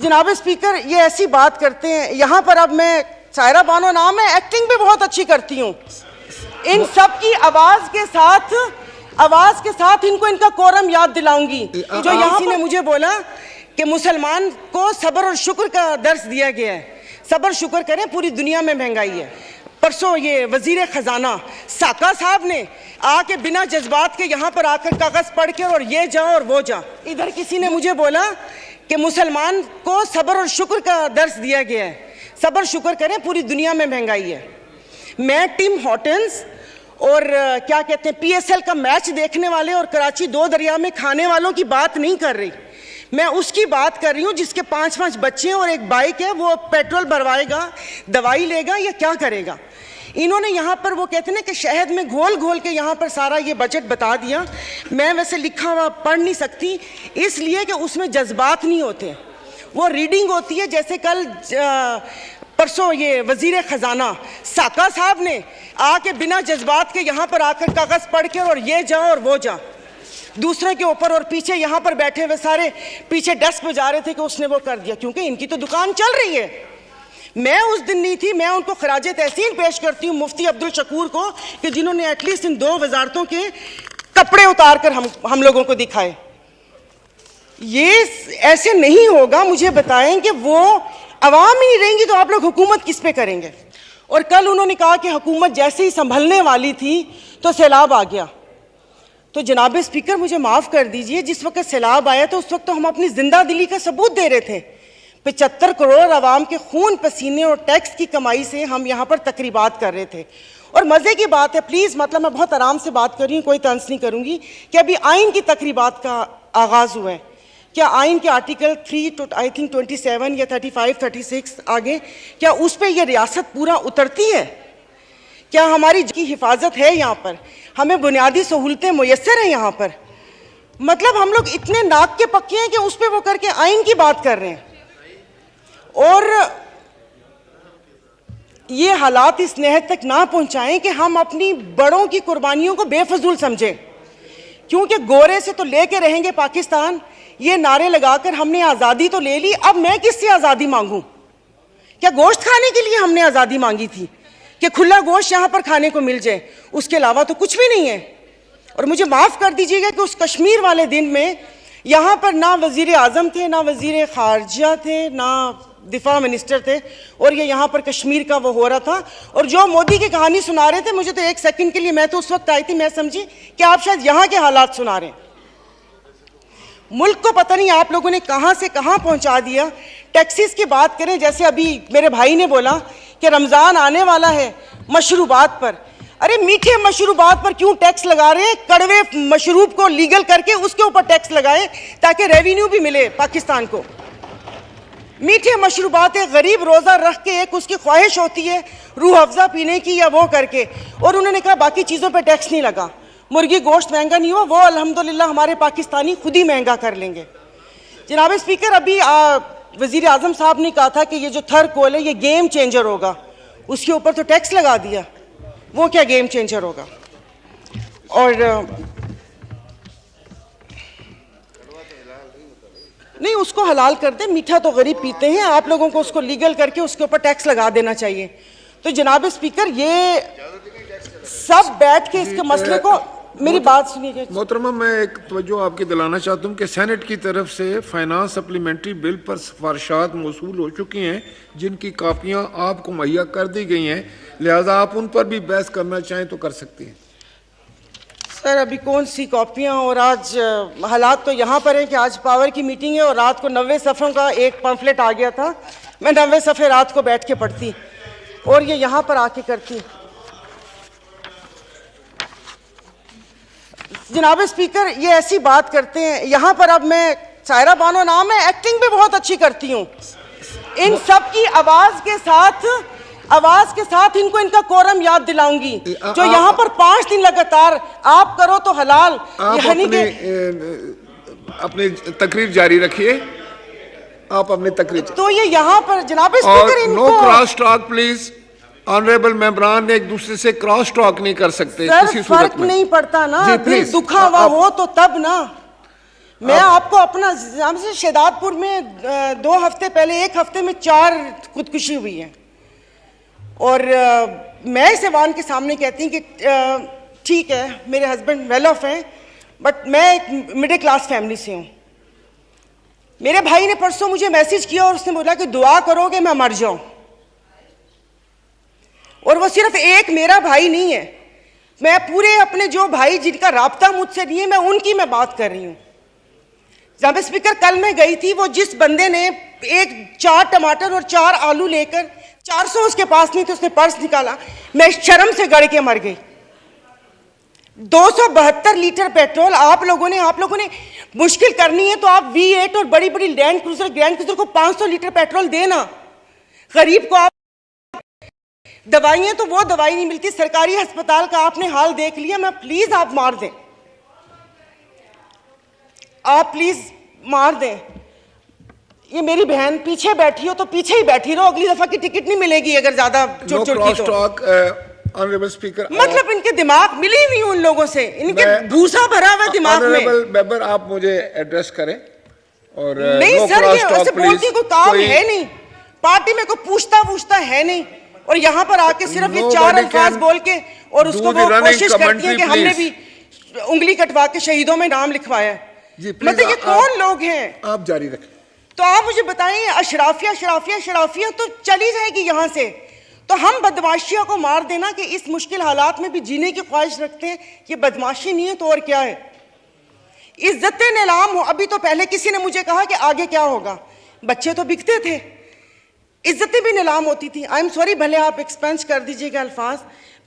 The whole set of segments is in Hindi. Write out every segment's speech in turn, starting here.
जनाब स्पीकर, ये ऐसी बात करते हैं यहाँ पर। अब मैं, सायरा बानो नाम है, एक्टिंग भी बहुत अच्छी करती हूँ। इन सब की आवाज के साथ इनको इनका कोरम याद दिलाऊंगी। जो यहाँ ने मुझे बोला कि मुसलमान को सब्र और शुक्र का दर्स दिया गया है। सब्र शुक्र करें, पूरी दुनिया में महंगाई है। परसों ये वजीर खजाना साका साहब ने आके बिना जज्बात के यहाँ पर आकर कागज पढ़ के और ये जा और वो जा। इधर किसी ने मुझे बोला कि मुसलमान को सब्र और शुक्र का दर्स दिया गया है। सब्र शुक्र करें, पूरी दुनिया में महंगाई है। मैं टिम हॉटन्स और क्या कहते हैं PSL का मैच देखने वाले और कराची 2 दरिया में खाने वालों की बात नहीं कर रही। मैं उसकी बात कर रही हूँ जिसके 5-5 बच्चे हैं और एक बाइक है। वो पेट्रोल भरवाएगा, दवाई लेगा या क्या करेगा? इन्होंने यहाँ पर, वो कहते हैं ना कि शहद में घोल घोल के यहाँ पर सारा ये बजट बता दिया। मैं वैसे लिखा हुआ पढ़ नहीं सकती, इसलिए कि उसमें जज्बात नहीं होते। वो रीडिंग होती है। जैसे कल परसों ये वजीर खजाना साका साहब ने आके बिना जज्बात के यहाँ पर आकर कागज पढ़ के और ये जा और वो जा, दूसरे के ऊपर, और पीछे यहाँ पर बैठे हुए सारे पीछे डेस्क पे जा रहे थे कि उसने वो कर दिया, क्योंकि इनकी तो दुकान चल रही है। मैं उस दिन नहीं थी। मैं उनको खराजे तहसीन पेश करती हूँ मुफ्ती अब्दुल शकूर को, कि जिन्होंने एटलीस्ट इन 2 वजारतों के कपड़े उतार कर हम लोगों को दिखाए। ये ऐसे नहीं होगा। मुझे बताएं कि वो अवाम ही नहीं रहेंगी तो आप लोग हुकूमत किस पे करेंगे? और कल उन्होंने कहा कि हुकूमत जैसे ही संभलने वाली थी तो सैलाब आ गया। तो जनाब स्पीकर, मुझे माफ़ कर दीजिए, जिस वक्त सैलाब आया तो उस वक्त तो हम अपनी जिंदा दिली का सबूत दे रहे थे। 75 करोड़ आवाम के खून पसीने और टैक्स की कमाई से हम यहाँ पर तकरीबात कर रहे थे। और मज़े की बात है, प्लीज़, मतलब मैं बहुत आराम से बात कर रही हूँ, कोई तंज नहीं करूँगी, कि अभी आइन की तकरीबात का आगाज़ हुआ है। क्या आइन के आर्टिकल 3 आई थिंक 27 या 35, 36 आगे, क्या उस पर यह रियासत पूरा उतरती है? क्या हमारी की हिफाजत है यहाँ पर? हमें बुनियादी सहूलतें मुयस्सर हैं यहाँ पर? मतलब हम लोग इतने नाक के पक्के हैं कि उस पर वो करके आइन की बात कर रहे हैं। और ये हालात इस नहद तक ना पहुंचाएं कि हम अपनी बड़ों की कुर्बानियों को बेफजूल समझें, क्योंकि गोरे से तो लेके रहेंगे पाकिस्तान, ये नारे लगाकर हमने आज़ादी तो ले ली। अब मैं किससे आज़ादी मांगूं? क्या गोश्त खाने के लिए हमने आज़ादी मांगी थी कि खुला गोश्त यहाँ पर खाने को मिल जाए? उसके अलावा तो कुछ भी नहीं है। और मुझे माफ़ कर दीजिएगा कि उस कश्मीर वाले दिन में यहाँ पर ना वज़ीर आज़म थे, ना वज़ीर ख़ारजा थे, ना दिफा मिनिस्टर थे, और ये यहाँ पर कश्मीर का वो हो रहा था। और जो मोदी की कहानी सुना रहे थे, मुझे तो 1 सेकंड के लिए, मैं तो उस वक्त आई थी, मैं समझी कि आप शायद यहाँ के हालात सुना रहे हैं। मुल्क को पता नहीं आप लोगों ने कहाँ से कहाँ पहुँचा दिया। टैक्सीज की बात करें, जैसे अभी मेरे भाई ने बोला कि रमज़ान आने वाला है, मशरूबात पर। अरे मीठे मशरूबात पर क्यों टैक्स लगा रहे हैं? कड़वे मशरूब को लीगल करके उसके ऊपर टैक्स लगाएं ताकि रेवेन्यू भी मिले पाकिस्तान को। मीठे मशरूबात, एक गरीब रोज़ा रख के एक उसकी ख्वाहिश होती है रूह अफ़ज़ा पीने की या वो करके, और उन्होंने कहा बाकी चीज़ों पे टैक्स नहीं लगा। मुर्गी गोश्त महंगा नहीं हुआ, वो अल्हम्दुलिल्लाह हमारे पाकिस्तानी खुद ही महंगा कर लेंगे। जनाब स्पीकर, अभी वज़ीर आज़म साहब ने कहा था कि ये जो थर कोल है ये गेम चेंजर होगा, उसके ऊपर तो टैक्स लगा दिया। वो क्या गेम चेंजर होगा? और नहीं, उसको हलाल कर दे, मीठा तो गरीब पीते हैं, आप लोगों को उसको लीगल करके उसके ऊपर टैक्स लगा देना चाहिए। तो जनाब स्पीकर, ये सब बैठ के इसके मसले को, मेरी बात सुनिए मोहतरमा, मैं एक तवज्जो आपकी दिलाना चाहता हूँ कि सेनेट की तरफ से फाइनेंस सप्लीमेंट्री बिल पर सिफारिशात मौसूल हो चुकी हैं, जिनकी कापियाँ आपको मुहैया कर दी गई हैं, लिहाजा आप उन पर भी बहस करना चाहें तो कर सकती हैं। सर, अभी कौन सी कॉपियाँ? और आज हालात तो यहाँ पर हैं कि आज पावर की मीटिंग है और रात को 90 सफ़ों का एक पम्फलेट आ गया था। मैं 90 सफ़े रात को बैठ के पढ़ती और ये यहाँ पर आके करती। जनाब स्पीकर, ये ऐसी बात करते हैं यहाँ पर। अब मैं, सायरा बानो नाम है, एक्टिंग भी बहुत अच्छी करती हूँ। इन सब की आवाज के साथ इनको इनका कोरम याद दिलाऊंगी। जो यहाँ पर 5 दिन लगातार आप करो तो हलाल, यानी कि अपनी तकरीर जारी रखिए। आप अपनी तकरीर तो ये यहाँ पर जनाब स्पीकर, इनको no cross talk please. Honourable मेंबरान एक दूसरे से क्रॉस टॉक नहीं कर सकते सर, किसी फर्क सूरत में। नहीं पड़ता ना, जी, दुखा हुआ हो तो तब ना। मैं आपको अपना हमसे शहदादपुर में 2 हफ्ते पहले 1 हफ्ते में 4 खुदकुशी हुई है और मैं इस ऐवान के सामने कहती हूँ कि ठीक है मेरे हस्बैंड वेल ऑफ हैं बट मैं एक मिडिल क्लास फैमिली से हूँ। मेरे भाई ने परसों मुझे मैसेज किया और उसने बोला कि दुआ करोगे मैं मर जाऊं। और वो सिर्फ एक मेरा भाई नहीं है, मैं पूरे अपने जो भाई जिनका राब्ता मुझसे नहीं है मैं उनकी मैं बात कर रही हूँ। जब स्पीकर कल मैं गई थी, वो जिस बंदे ने 4 टमाटर और 4 आलू लेकर 400 उसके पास नहीं थे, उसने पर्स निकाला, मैं शर्म से गड़ के मर गई। 272 लीटर पेट्रोल आप लोगों ने मुश्किल करनी है तो आप V8 और बड़ी बड़ी ग्रैंड क्रूजर को 500 लीटर पेट्रोल देना। गरीब को आप दवाइयां तो वो दवाई नहीं मिलती, सरकारी अस्पताल का आपने हाल देख लिया। मैं प्लीज आप मार दें, आप प्लीज मार दें। ये मेरी बहन पीछे बैठी हो तो पीछे ही बैठी रहो, अगली दफा की टिकट नहीं मिलेगी अगर ज्यादा चुड़-चुड़ की तो। ऑनरेबल स्पीकर, मतलब इनके दिमाग मिली नहीं उन लोगों से, इनके भूसा भरा हुआ दिमाग में। मेंबर आप मुझे एड्रेस करें और नहीं सर, ये ऐसे बोलती कोई काम है नहीं, पार्टी में कोई पूछता है नहीं, और यहाँ पर आके सिर्फ ये 4 अल्फाज बोल के और उसको वो कोशिश करती है कि हमने भी उंगली कटवा के शहीदों में नाम लिखवाया। मतलब ये कौन लोग हैं? आप जारी रखें। तो आप मुझे बताइए, अशराफिया तो चली जाएगी यहाँ से, तो हम बदमाशियों को मार देना कि इस मुश्किल हालात में भी जीने की ख्वाहिश रखते हैं, ये बदमाशी नहीं है तो और क्या है? इज्जतें नीलाम हो। अभी तो पहले किसी ने मुझे कहा कि आगे क्या होगा, बच्चे तो बिकते थे, इज्जतें भी नीलाम होती थी। आई एम सॉरी, भले आप एक्सपेंस कर दीजिएगा अल्फाज,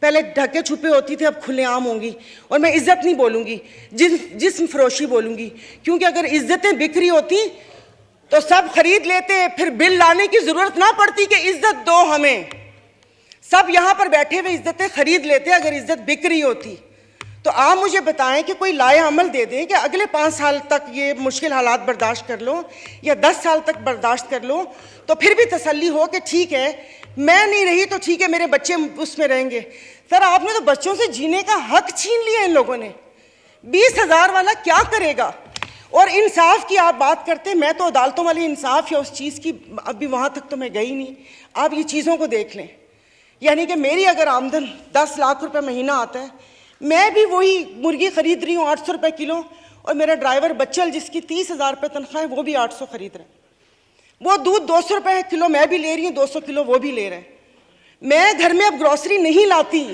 पहले ढके छुपे होती थी, अब खुलेआम होंगी। और मैं इज्जत नहीं बोलूंगी, जिस्म फरोशी बोलूंगी, क्योंकि अगर इज्जतें बिक रही होती तो सब खरीद लेते, फिर बिल लाने की जरूरत ना पड़ती कि इज्जत दो हमें। सब यहां पर बैठे हुए इज्जतें खरीद लेते अगर इज्जत बिक रही होती। तो आप मुझे बताएं कि कोई लाए अमल दे दें कि अगले 5 साल तक ये मुश्किल हालात बर्दाश्त कर लो या 10 साल तक बर्दाश्त कर लो, तो फिर भी तसल्ली हो कि ठीक है मैं नहीं रही तो ठीक है मेरे बच्चे उसमें रहेंगे। सर आपने तो बच्चों से जीने का हक छीन लिया इन लोगों ने। 20,000 वाला क्या करेगा? और इंसाफ की आप बात करते, मैं तो अदालतों वाली इंसाफ या उस चीज़ की अभी वहाँ तक तो मैं गई नहीं। आप ये चीज़ों को देख लें, यानी कि मेरी अगर आमदन 10 लाख रुपए महीना आता है, मैं भी वही मुर्गी खरीद रही हूँ 800 रुपये किलो, और मेरा ड्राइवर बच्चल जिसकी 30,000 रुपये तनख्वाह है वो भी 800 खरीद रहे हैं। वो दूध 200 रुपये किलो मैं भी ले रही हूँ, 200 किलो वो भी ले रहे हैं। मैं घर में अब ग्रॉसरी नहीं लाती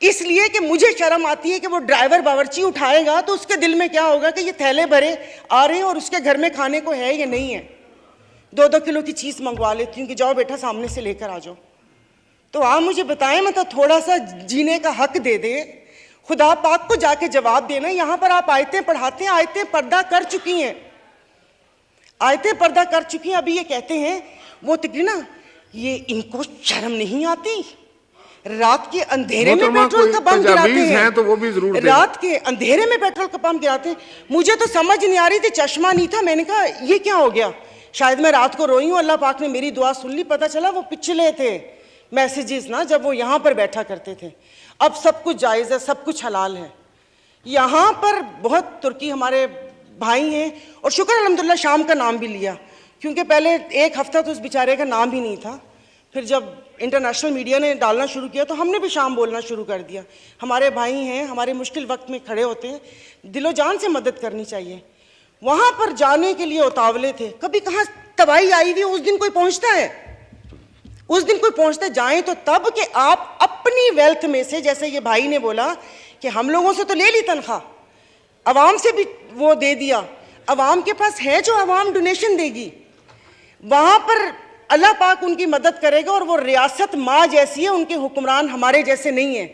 इसलिए कि मुझे शर्म आती है कि वो ड्राइवर बावर्ची उठाएगा तो उसके दिल में क्या होगा कि ये थैले भरे आ रहे हैं और उसके घर में खाने को है या नहीं है। 2-2 किलो की चीज़ मंगवा लेती हूँ कि जाओ बेटा सामने से लेकर आ जाओ। तो आप मुझे बताएं, मतलब थोड़ा सा जीने का हक दे दे, खुदा पाक को जाके जवाब देना। यहाँ पर आप आयतें पढ़ाते हैं, आयतें पर्दा कर चुकी हैं, आयतें पर्दा कर चुकी हैं। अभी ये कहते हैं वो तकरीर ना, ये इनको शर्म नहीं आती, रात के अंधेरे में पेट्रोल का पंप गिराते हैं, तो वो भी जरूर रात के अंधेरे में पेट्रोल का पंप गिराते हैं। मुझे तो समझ नहीं आ रही थी, चश्मा नहीं था, मैंने कहा ये क्या हो गया, शायद मैं रात को रोई हूँ, अल्लाह पाक ने मेरी दुआ सुन ली। पता चला वो पिछले थे मैसेजेस ना, जब वो यहाँ पर बैठा करते थे। अब सब कुछ जायज़ है, सब कुछ हलाल है। यहाँ पर बहुत तुर्की हमारे भाई हैं, और शुक्र अल्हम्दुलिल्लाह शाम का नाम भी लिया, क्योंकि पहले 1 हफ्ता तो उस बेचारे का नाम ही नहीं था। फिर जब इंटरनेशनल मीडिया ने डालना शुरू किया तो हमने भी शाम बोलना शुरू कर दिया। हमारे भाई हैं, हमारे मुश्किल वक्त में खड़े होते हैं, दिलो जान से मदद करनी चाहिए। वहाँ पर जाने के लिए उतावले थे, कभी कहाँ तबाही आई हुई, उस दिन कोई पहुँचता है, उस दिन कोई पहुँचते जाएं तो तब कि आप अपनी वेल्थ में से, जैसे ये भाई ने बोला कि हम लोगों से तो ले ली तनख्वाह, अवाम से भी वो दे दिया, अवाम के पास है जो अवाम डोनेशन देगी, वहाँ पर अल्लाह पाक उनकी मदद करेगा। और वो रियासत माँ जैसी है, उनके हुक्मरान हमारे जैसे नहीं हैं,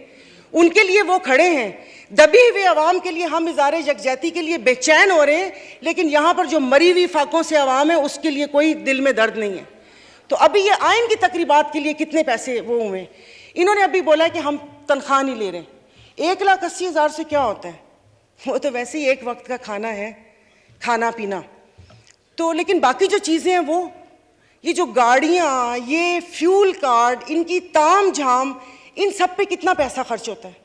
उनके लिए वो खड़े हैं। दबी हुए अवाम के लिए हम इज़ारे यकजहती के लिए बेचैन हो रहे हैं, लेकिन यहाँ पर जो मरी हुई फाकों से अवाम है उसके लिए कोई दिल में दर्द नहीं है। तो अभी ये आइन की तकरीबात के लिए कितने पैसे वो हुए, इन्होंने अभी बोला कि हम तनख्वाह नहीं ले रहे। 1,80,000 से क्या होता है, वो तो वैसे ही एक वक्त का खाना है, खाना पीना तो। लेकिन बाकी जो चीज़ें हैं वो, ये जो गाड़ियाँ, ये फ्यूल कार्ड, इनकी ताम झाम, इन सब पे कितना पैसा खर्च होता है।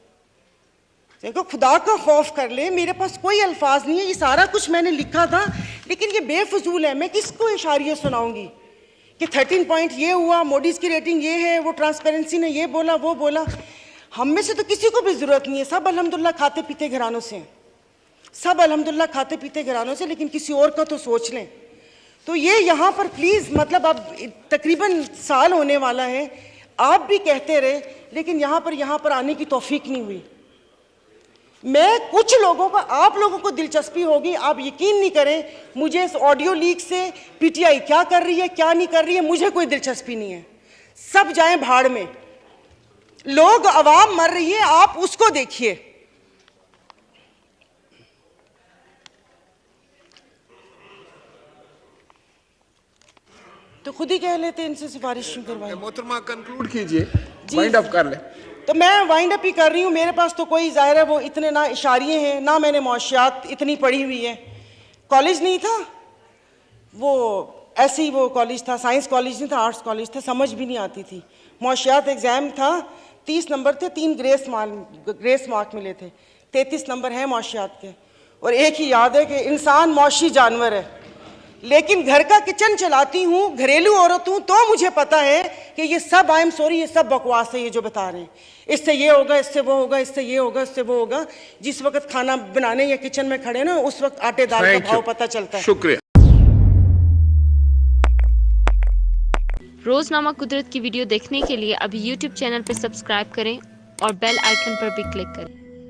देखो, खुदा का खौफ कर ले, मेरे पास कोई अल्फाज नहीं है, ये सारा कुछ मैंने लिखा था, लेकिन ये बेफजूल है। मैं किसको इशारिया सुनाऊंगी कि 13 पॉइंट ये हुआ, मोडीज की रेटिंग ये है, वो ट्रांसपेरेंसी ने ये बोला, वो बोला। हम में से तो किसी को भी जरूरत नहीं है, सब अल्हम्दुलिल्लाह खाते पीते घरानों से हैं, सब अल्हम्दुलिल्लाह खाते पीते घरानों से, लेकिन किसी और का तो सोच लें। तो ये यहाँ पर प्लीज़, मतलब अब तकरीबन साल होने वाला है, आप भी कहते रहे, लेकिन यहाँ पर आने की तौफीक नहीं हुई। मैं कुछ लोगों का, आप लोगों को दिलचस्पी होगी, आप यकीन नहीं करें, मुझे इस ऑडियो लीक से पीटीआई क्या कर रही है क्या नहीं कर रही है मुझे कोई दिलचस्पी नहीं है। सब जाएं भाड़ में, लोग, अवाम मर रही है, आप उसको देखिए। तो खुद ही कह लेते इनसे सिफारिश क्यों करवाएं। मोहतरमा कंक्लूड कीजिए, वाइंड अप कर ले। तो मैं वाइंड अप ही कर रही हूँ। मेरे पास तो कोई, ज़ाहिर है वो इतने ना इशारिये हैं, ना मैंने मौशियात इतनी पढ़ी हुई है। कॉलेज नहीं था वो, ऐसे ही वो कॉलेज था, साइंस कॉलेज नहीं था, आर्ट्स कॉलेज था, समझ भी नहीं आती थी। मौशियात एग्ज़ाम था, 30 नंबर थे, 3 ग्रेस मार्क मिले थे, 33 नंबर हैं मौशियात के। और एक ही याद है कि इंसान मौशी जानवर है, लेकिन घर का किचन चलाती हूँ, घरेलू औरत हूँ, तो मुझे पता है कि ये सब, आई एम सॉरी, ये सब बकवास है ये जो बता रहे हैं। इससे ये होगा, इससे वो होगा, इससे ये होगा, इससे वो होगा। जिस वक्त खाना बनाने या किचन में खड़े ना, उस वक्त आटे दाल का भाव पता चलता है। शुक्रिया। रोजनामा कुदरत की वीडियो देखने के लिए अभी YouTube चैनल पर सब्सक्राइब करें और बेल आइकन पर भी क्लिक करें।